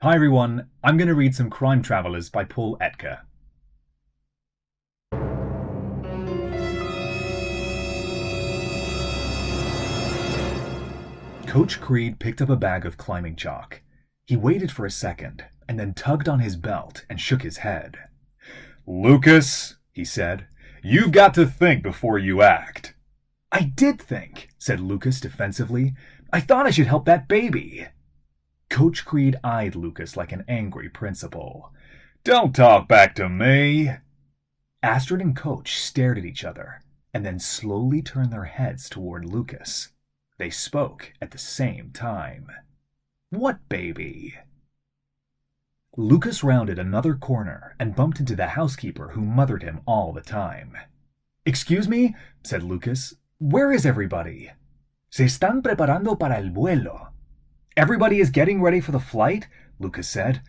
Hi everyone, I'm going to read some Crime Travelers by Paul Aertker. Coach Creed picked up a bag of climbing chalk. He waited for a second, and then tugged on his belt and shook his head. "Lucas," he said, "you've got to think before you act." "I did think," said Lucas defensively. "I thought I should help that baby." Coach Creed eyed Lucas like an angry principal. "Don't talk back to me." Astrid and Coach stared at each other, and then slowly turned their heads toward Lucas. They spoke at the same time. "What baby?" Lucas rounded another corner and bumped into the housekeeper who mothered him all the time. "Excuse me," said Lucas. "Where is everybody?" "Se están preparando para el vuelo." "Everybody is getting ready for the flight?" Lucas said.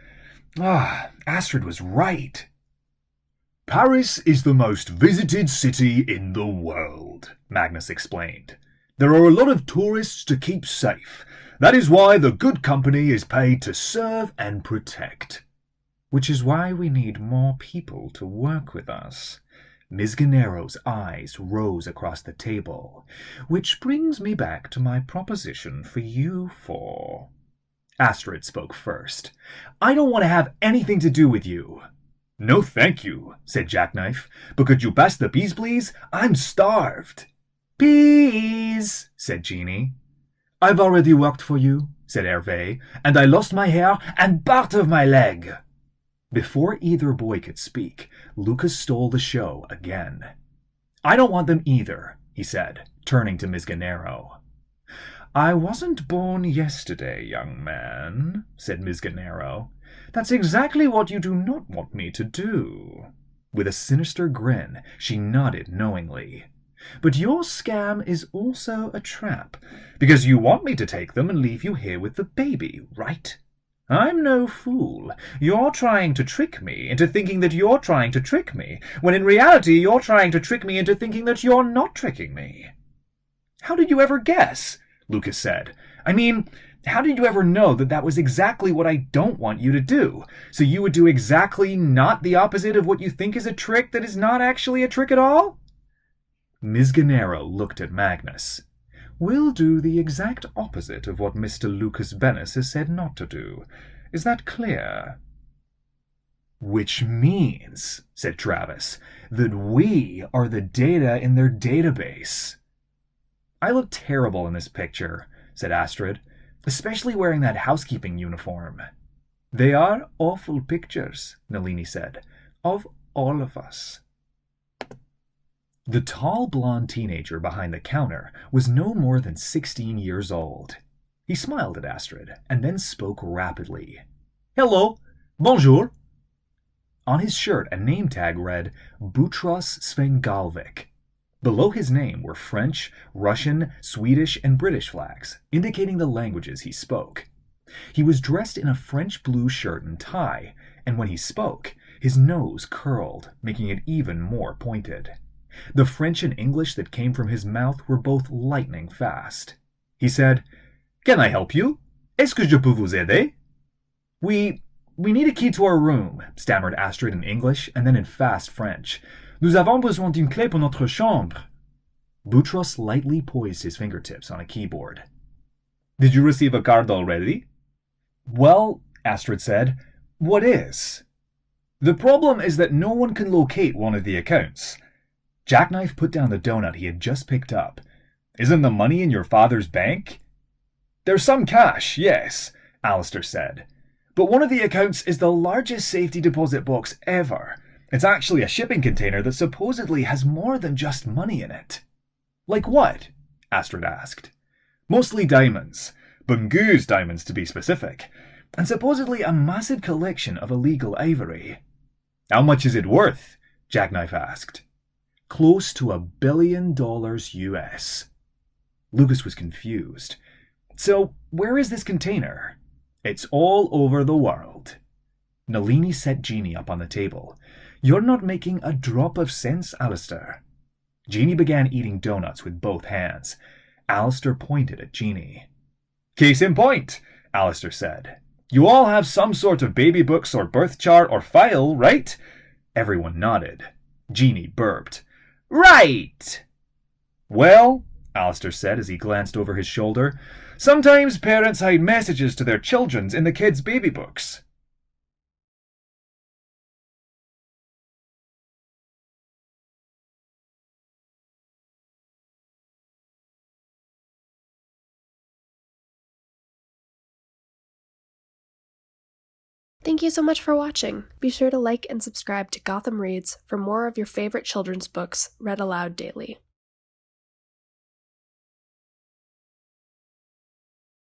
Astrid was right. "Paris is the most visited city in the world," Magnus explained. "There are a lot of tourists to keep safe. That is why the good company is paid to serve and protect." "Which is why we need more people to work with us." Ms. Gannero's eyes rose across the table. "Which brings me back to my proposition for you four." Astrid spoke first. "I don't want to have anything to do with you." "No thank you," said Jackknife. "But could you pass the peas, please? I'm starved." "Peas," said Jeannie. "I've already worked for you," said Hervé, "and I lost my hair and part of my leg." Before either boy could speak, Lucas stole the show again. "I don't want them either," he said, turning to Ms. Gannero. "I wasn't born yesterday, young man," said Ms. Gannero. "That's exactly what you do not want me to do." With a sinister grin, she nodded knowingly. "But your scam is also a trap, because you want me to take them and leave you here with the baby, right? I'm no fool. You're trying to trick me into thinking that you're trying to trick me, when in reality you're trying to trick me into thinking that you're not tricking me." "How did you ever guess?" Lucas said. "I mean, how did you ever know that that was exactly what I don't want you to do? So you would do exactly not the opposite of what you think is a trick that is not actually a trick at all?" Ms. Gannero looked at Magnus. "We'll do the exact opposite of what Mr. Lucas Bennis has said not to do. Is that clear?" "Which means," said Travis, "that we are the data in their database." "I look terrible in this picture," said Astrid, "especially wearing that housekeeping uniform." "They are awful pictures," Nalini said, "of all of us." The tall blonde teenager behind the counter was no more than 16 years old. He smiled at Astrid and then spoke rapidly. "Hello, bonjour." On his shirt, a name tag read Boutros Svengalvik. Below his name were French, Russian, Swedish, and British flags, indicating the languages he spoke. He was dressed in a French blue shirt and tie, and when he spoke, his nose curled, making it even more pointed. The French and English that came from his mouth were both lightning fast. He said, "Can I help you? Est-ce que je peux vous aider?" We need a key to our room," stammered Astrid in English, and then in fast French. "Nous avons besoin d'une clé pour notre chambre." Boutros lightly poised his fingertips on a keyboard. "Did you receive a card already?" "Well," Astrid said, "what is?" "The problem is that no one can locate one of the accounts." Jackknife put down the donut he had just picked up. "Isn't the money in your father's bank?" "There's some cash, yes," Alistair said. "But one of the accounts is the largest safety deposit box ever. It's actually a shipping container that supposedly has more than just money in it." "Like what?" Astrid asked. "Mostly diamonds. Bungu's diamonds to be specific. And supposedly a massive collection of illegal ivory." "How much is it worth?" Jackknife asked. "Close to $1 billion US. Lucas was confused. "So, where is this container?" "It's all over the world." Nalini set Jeannie up on the table. "You're not making a drop of sense, Alistair." Jeannie began eating donuts with both hands. Alistair pointed at Jeannie. "Case in point," Alistair said. You all have some sort of baby books or birth chart or file, right? Everyone nodded. Jeannie burped. Right! Well, Alistair said as he glanced over his shoulder, sometimes parents hide messages to their children in the kids' baby books. Thank you so much for watching. Be sure to like and subscribe to Gotham Reads for more of your favorite children's books read aloud daily.